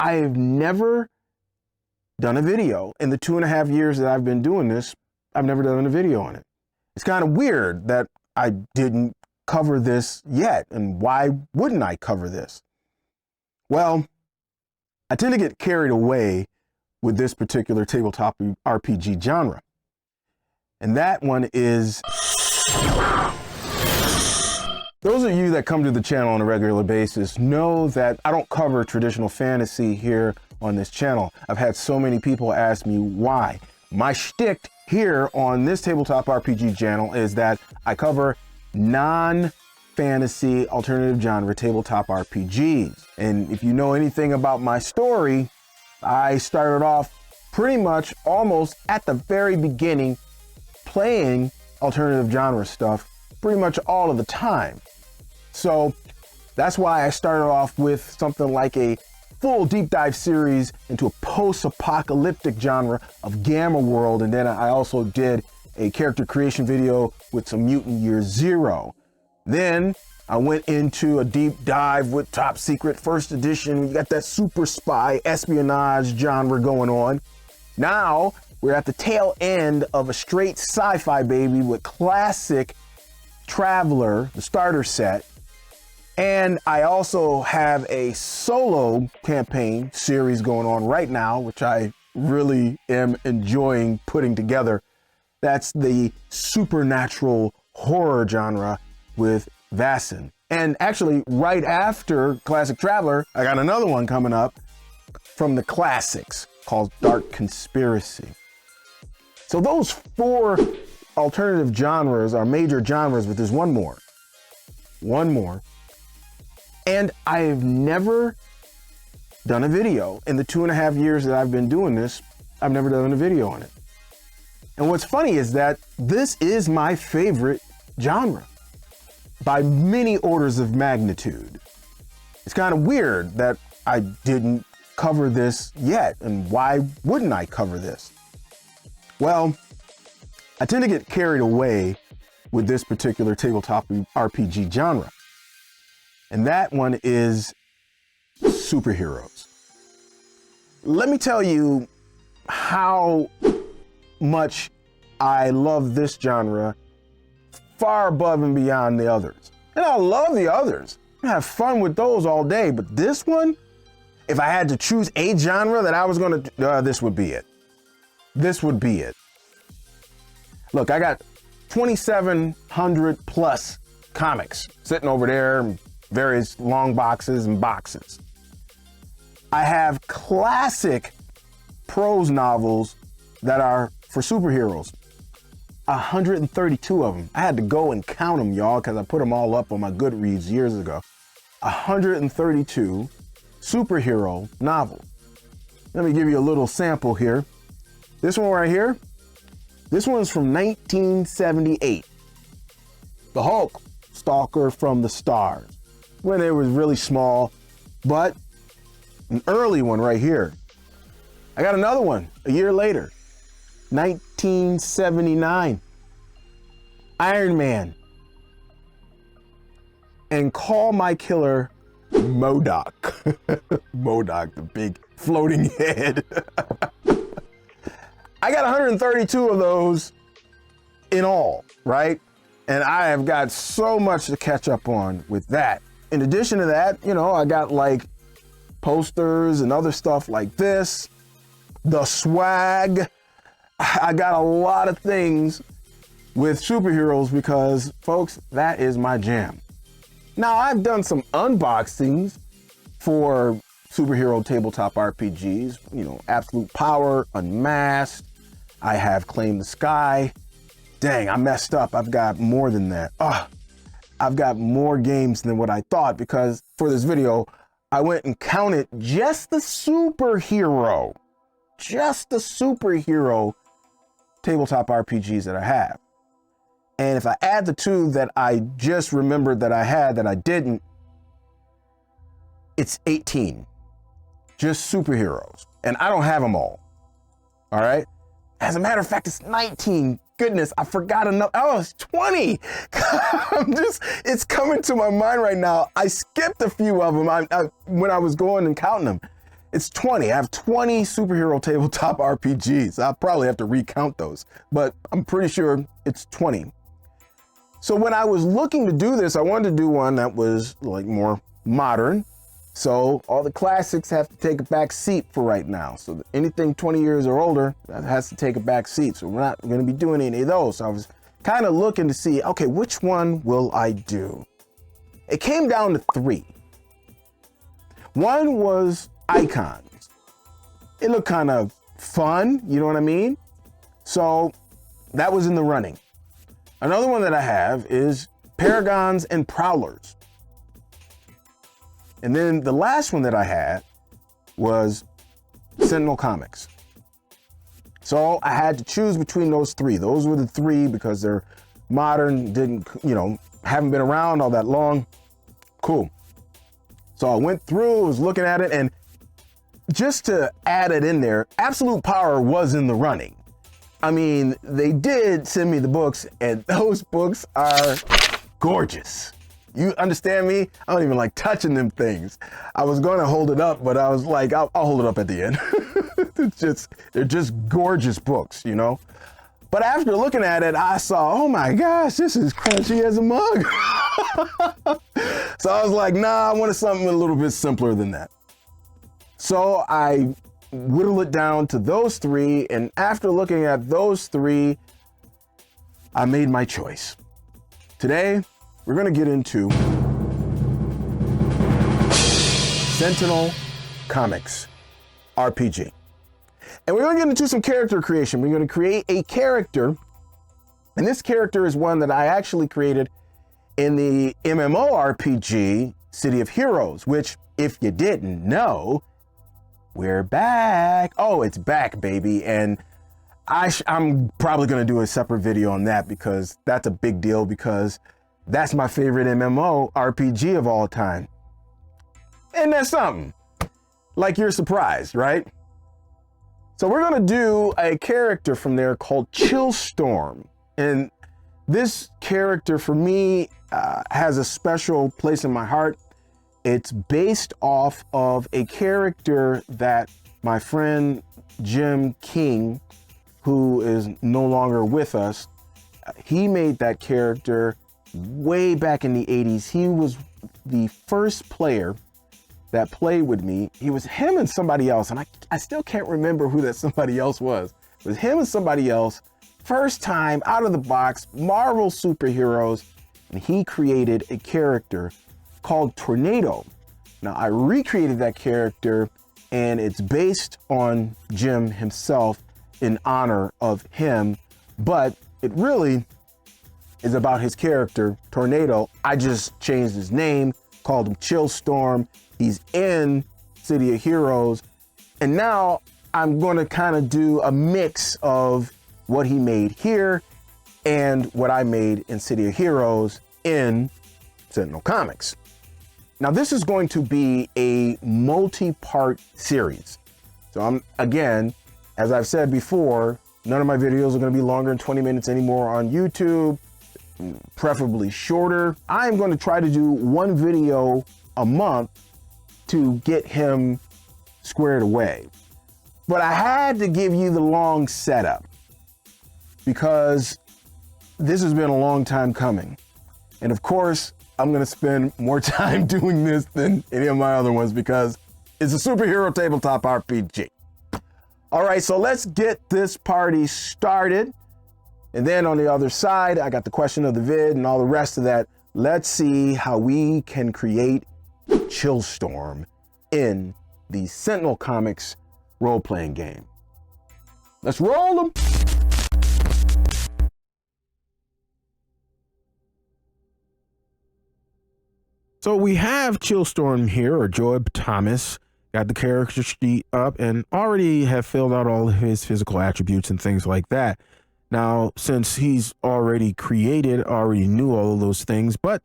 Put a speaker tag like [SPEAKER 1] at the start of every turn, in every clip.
[SPEAKER 1] I've never done a video. In the 2.5 years that I've been doing this, I've never done a video on it. It's kind of weird that I didn't cover this yet, and why wouldn't I cover this? Well, I tend to get carried away with this particular tabletop RPG genre. And that one is, those of you that come to the channel on a regular basis know that I don't cover traditional fantasy here on this channel. I've had so many people ask me why. My shtick here on this tabletop RPG channel is that I cover non-fantasy alternative genre tabletop RPGs. And if you know anything about my story, I started off pretty much almost at the very beginning playing alternative genre stuff pretty much all of the time. So that's why I started off with something like a full deep dive series into a post-apocalyptic genre of Gamma World, and then I also did a character creation video with some Mutant Year Zero. Then I went into a deep dive with Top Secret First Edition. You got that super spy espionage genre going on. Now we're at the tail end of a straight sci-fi baby with classic Traveler, the starter set. And I also have a solo campaign series going on right now, which I really am enjoying putting together. That's the supernatural horror genre with VAESEN. And actually, right after Classic Traveler, I got another one coming up from the classics called Dark Conspiracy. So those 4 alternative genres are major genres, but there's one more. And I've never done a video. In the 2.5 years that I've been doing this, I've never done a video on it. And what's funny is that this is my favorite genre by many orders of magnitude. It's kind of weird that I didn't cover this yet, and why wouldn't I cover this? Well, I tend to get carried away with this particular tabletop RPG genre. And that one is superheroes. Let me tell you how much I love this genre far above and beyond the others. And I love the others. I have fun with those all day, but this one, if I had to choose a genre that I was gonna, this would be it. This would be it. Look, I got 2,700 plus comics sitting over there, various long boxes and boxes. I have classic prose novels that are for superheroes. 132 of them. I had to go and count them, y'all, because I put them all up on my Goodreads years ago. 132 superhero novels. Let me give you a little sample here. This one right here, this one's from 1978. The Hulk, Stalker from the Stars, when it was really small, but an early one right here. I got another one a year later, 1979. Iron Man. And Call My Killer, MODOK. MODOK, the big floating head. I got 132 of those in all, right? And I have got so much to catch up on with that. In addition to that, you know, I got like posters and other stuff like this, the swag. I got a lot of things with superheroes because, folks, that is my jam. Now, I've done some unboxings for superhero tabletop RPGs, you know, Absolute Power, Unmasked. I have Claim the Sky. Dang, I messed up. I've got more than that. I've got more games than what I thought, because for this video, I went and counted just the superhero tabletop RPGs that I have. And if I add the 2 that I just remembered that I had that I didn't, it's 18. Just superheroes. And I don't have them all right? As a matter of fact, it's 19. Goodness, I forgot another. Oh, it's 20. It's coming to my mind right now. I skipped a few of them when I was going and counting them. It's 20. I have 20 superhero tabletop RPGs. I'll probably have to recount those, but I'm pretty sure it's 20. So when I was looking to do this, I wanted to do one that was like more modern. So all the classics have to take a back seat for right now. So anything 20 years or older, that has to take a back seat. So we're not going to be doing any of those. So I was kind of looking to see, okay, which one will I do? It came down to 3. One was icons. It looked kind of fun, you know what I mean? So that was in the running. Another one that I have is Paragons and Prowlers. And then the last one that I had was Sentinel Comics. So I had to choose between those 3. Those were the 3 because they're modern, haven't been around all that long. Cool. So I went through, was looking at it, and just to add it in there, Absolute Power was in the running. I mean, they did send me the books, and those books are gorgeous. You understand me? I don't even like touching them things. I was going to hold it up, but I was like, I'll hold it up at the end. They're just gorgeous books, you know? But after looking at it, I saw, oh my gosh, this is crunchy as a mug. So I was like, nah, I wanted something a little bit simpler than that. So I whittled it down to those 3. And after looking at those 3, I made my choice. Today, we're going to get into Sentinel Comics RPG. And we're going to get into some character creation. We're going to create a character. And this character is one that I actually created in the MMORPG City of Heroes, which, if you didn't know, we're back. Oh, it's back, baby. And I'm probably going to do a separate video on that because that's a big deal, because that's my favorite MMORPG of all time. And that's something. Like, you're surprised, right? So we're going to do a character from there called Chillstorm. And this character for me has a special place in my heart. It's based off of a character that my friend Jim King, who is no longer with us, he made that character way back in the 80s. He was the first player that played with me. He was him and somebody else, and I still can't remember who that somebody else was. It was him and somebody else, first time out of the box, Marvel superheroes, and he created a character called Tornado. Now, I recreated that character, and it's based on Jim himself in honor of him, but it really is about his character, Tornado. I just changed his name, called him Chillstorm. He's in City of Heroes, and now I'm going to kind of do a mix of what he made here and what I made in City of Heroes in Sentinel Comics. Now, this is going to be a multi-part series. So again, as I've said before, none of my videos are going to be longer than 20 minutes anymore on YouTube, preferably shorter. I'm going to try to do one video a month to get him squared away. But I had to give you the long setup because this has been a long time coming. And of course, I'm going to spend more time doing this than any of my other ones because it's a superhero tabletop RPG. All right, so let's get this party started. And then on the other side, I got the question of the vid and all the rest of that. Let's see how we can create Chillstorm in the Sentinel Comics role-playing game. Let's roll them. So we have Chillstorm here, or Joab Thomas. Got the character sheet up and already have filled out all of his physical attributes and things like that. Now, since he's already created, already knew all of those things, but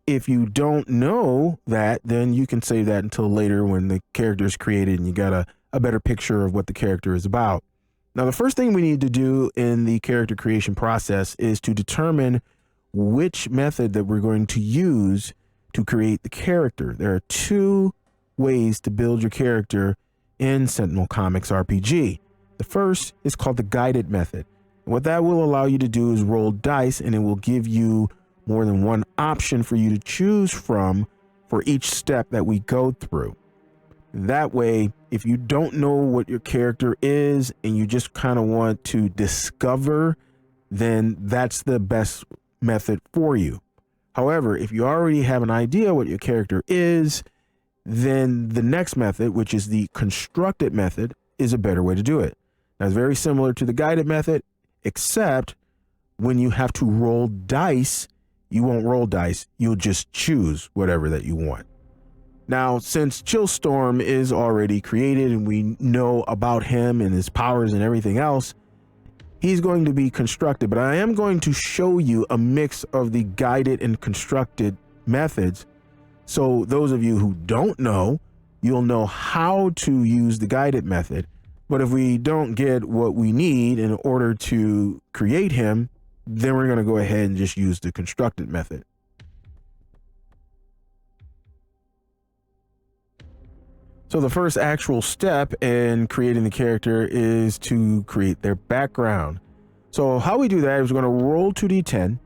[SPEAKER 1] if you don't know that, then you can save that until later when the character is created and you got a better picture of what the character is about. Now, the first thing we need to do in the character creation process is to determine which method that we're going to use to create the character. There are two ways to build your character in Sentinel Comics RPG. The first is called the guided method. What that will allow you to do is roll dice, and it will give you more than one option for you to choose from for each step that we go through. That way, if you don't know what your character is and you just kind of want to discover, then that's the best method for you. However, if you already have an idea what your character is, then the next method, which is the constructed method, is a better way to do it. Now, it's very similar to the guided method, except when you have to roll dice, you won't roll dice. You'll just choose whatever that you want. Now, since Chillstorm is already created and we know about him and his powers and everything else, he's going to be constructed, but I am going to show you a mix of the guided and constructed methods. So those of you who don't know, you'll know how to use the guided method. But if we don't get what we need in order to create him, then we're going to go ahead and just use the constructed method. So the first actual step in creating the character is to create their background. So how we do that is we're going to roll 2d10, and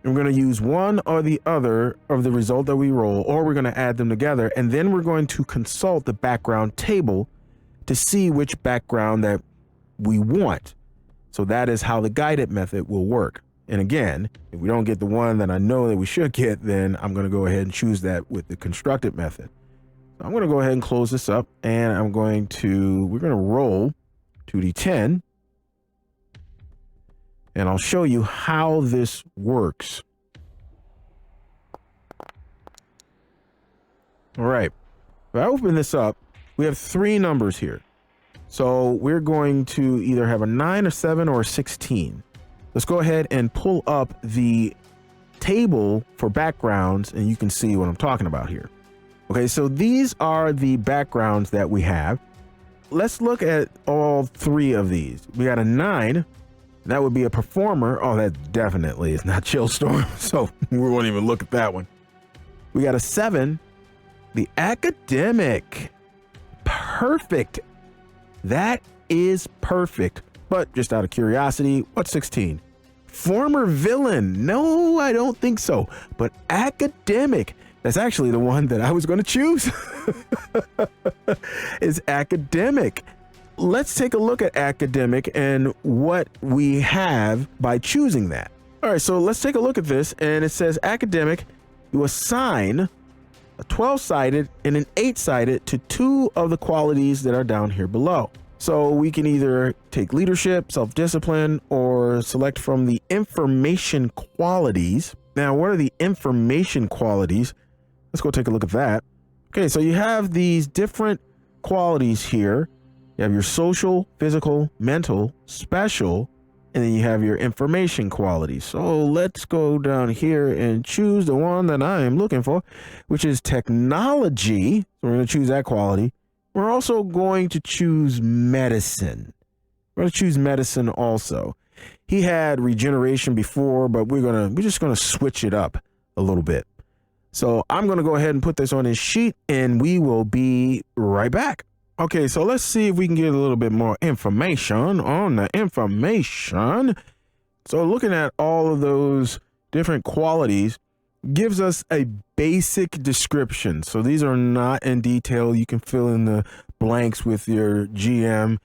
[SPEAKER 1] we're going to use one or the other of the result that we roll, or we're going to add them together, and then we're going to consult the background table to see which background that we want. So that is how the guided method will work. And again, if we don't get the one that I know that we should get, then I'm going to go ahead and choose that with the constructed method. So I'm going to go ahead and close this up, and we're going to roll 2d10, and I'll show you how this works. All right, if I open this up, we have 3 numbers here. So we're going to either have a 9, a 7, or a 16. Let's go ahead and pull up the table for backgrounds, and you can see what I'm talking about here. Okay, so these are the backgrounds that we have. Let's look at all 3 of these. We got a 9. That would be a performer. Oh, that definitely is not Chillstorm, so we won't even look at that one. We got a 7. The academic. Perfect. That is perfect. But just out of curiosity, what's 16? Former villain. No, I don't think so. But academic. That's actually the one that I was going to choose. Is academic. Let's take a look at academic and what we have by choosing that. All right, so let's take a look at this, and it says academic, you assign a 12-sided and an 8-sided to 2 of the qualities that are down here below. So we can either take leadership, self-discipline, or select from the information qualities. Now, what are the information qualities? Let's go take a look at that. Okay, so you have these different qualities here. You have your social, physical, mental, special, and then you have your information qualities. So let's go down here and choose the one that I am looking for, which is technology. So we're going to choose that quality. We're also going to choose medicine. We're going to choose medicine also. He had regeneration before, but we're just going to switch it up a little bit. So I'm going to go ahead and put this on his sheet, and we will be right back. Okay, so let's see if we can get a little bit more information on the information. So looking at all of those different qualities gives us a basic description. So these are not in detail. You can fill in the blanks with your GM,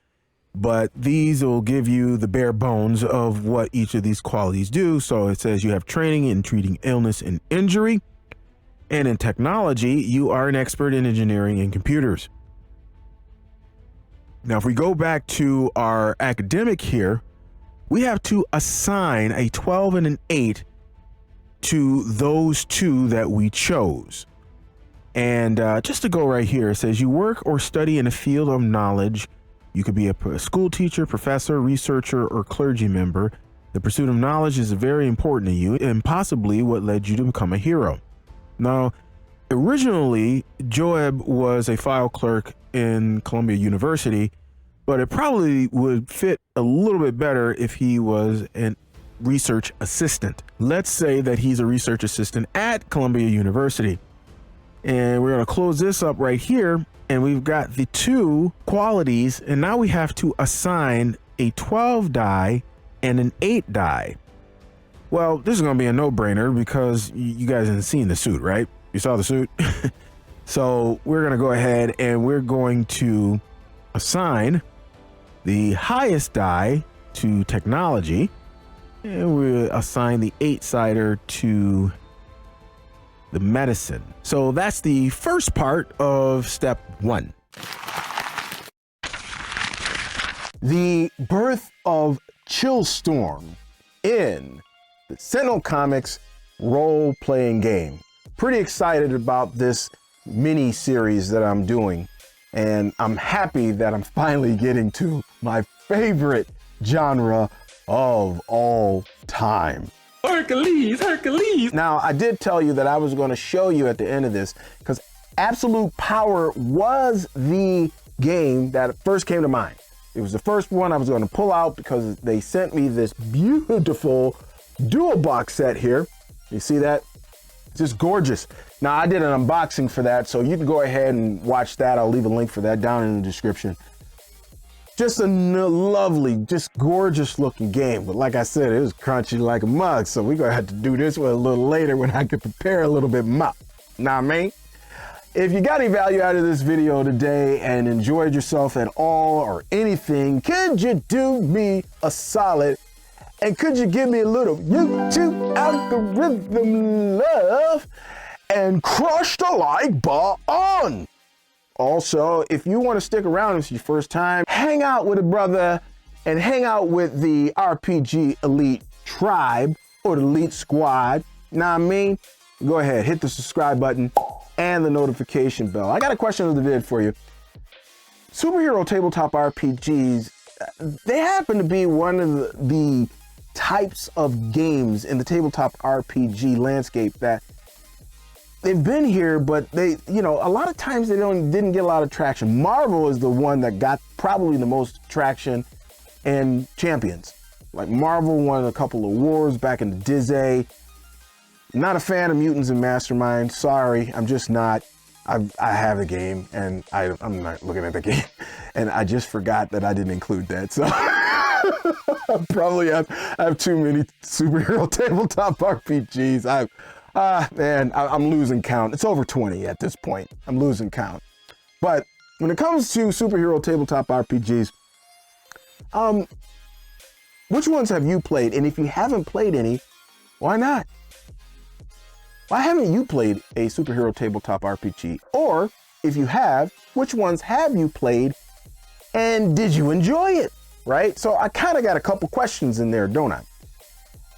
[SPEAKER 1] but these will give you the bare bones of what each of these qualities do. So it says you have training in treating illness and injury. And in technology, you are an expert in engineering and computers. Now, if we go back to our academic here, we have to assign a 12 and an 8 to those 2 that we chose. And just to go right here, it says you work or study in a field of knowledge. You could be a school teacher, professor, researcher, or clergy member. The pursuit of knowledge is very important to you and possibly what led you to become a hero. Now, originally, Joab was a file clerk in Columbia University, but it probably would fit a little bit better if he was a research assistant. Let's say that he's a research assistant at Columbia University. And we're gonna close this up right here. And we've got the 2 qualities. And now we have to assign a 12 die and an 8 die. Well, this is gonna be a no-brainer because you guys haven't seen the suit, right? You saw the suit? So we're gonna go ahead and we're going to assign the highest die to technology, and we'll assign the 8-sider to the medicine. So that's the first part of step 1. The birth of Chillstorm in the Sentinel Comics role-playing game. Pretty excited about this mini series that I'm doing, and I'm happy that I'm finally getting to my favorite genre of all time. Hercules, Hercules. Now, I did tell you that I was going to show you at the end of this, because Absolute Power was the game that first came to mind. It was the first one I was going to pull out because they sent me this beautiful dual box set here. You see that? It's just gorgeous. Now, I did an unboxing for that, so you can go ahead and watch that. I'll leave a link for that down in the description. Just a lovely, just gorgeous looking game. But like I said, it was crunchy like a mug, so we're going to have to do this one a little later when I can prepare a little bit more. Know what I mean? If you got any value out of this video today and enjoyed yourself at all or anything, could you do me a solid? And could you give me a little YouTube algorithm love and crush the like button? Also, if you want to stick around, it's your first time, hang out with a brother and hang out with the RPG Elite Tribe or the Elite Squad. Know what I mean? Go ahead, hit the subscribe button and the notification bell. I got a question of the vid for you. Superhero tabletop RPGs, they happen to be one of the types of games in the tabletop RPG landscape that they've been here, but they, you know, a lot of times they didn't get a lot of traction. Marvel is the one that got probably the most traction and champions. Like Marvel won a couple of awards back in the Disney. Not a fan of Mutants and Mastermind. Sorry, I'm just not. I have a game and I'm not looking at the game, and I just forgot that I didn't include that. So I probably have too many superhero tabletop RPGs. Man, I'm losing count. It's over 20 at this point. I'm losing count. But when it comes to superhero tabletop RPGs, which ones have you played? And if you haven't played any, why not? Why haven't you played a superhero tabletop RPG? Or if you have, which ones have you played and did you enjoy it? Right? So I kind of got a couple questions in there, don't I?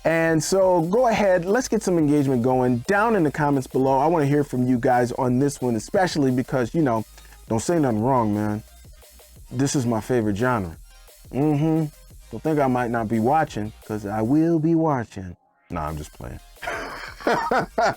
[SPEAKER 1] And so go ahead, let's get some engagement going down in the comments below. I want to hear from you guys on this one, especially because, you know, don't say nothing wrong, man. This is my favorite genre. Don't think I might not be watching, because I will be watching. No, I'm just playing.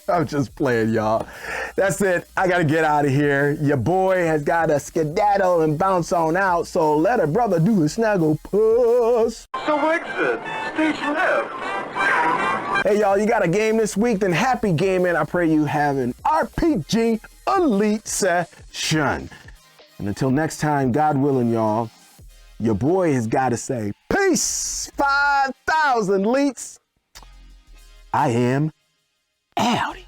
[SPEAKER 1] I'm just playing, y'all. That's it. I got to get out of here. Your boy has got to skedaddle and bounce on out, so let a brother do his snuggle puss.
[SPEAKER 2] So exit, stage left.
[SPEAKER 1] Hey, y'all, you got a game this week? Then happy gaming. I pray you have an RPG Elite session. And until next time, God willing, y'all, your boy has got to say, peace, 5,000 elites. I am outie.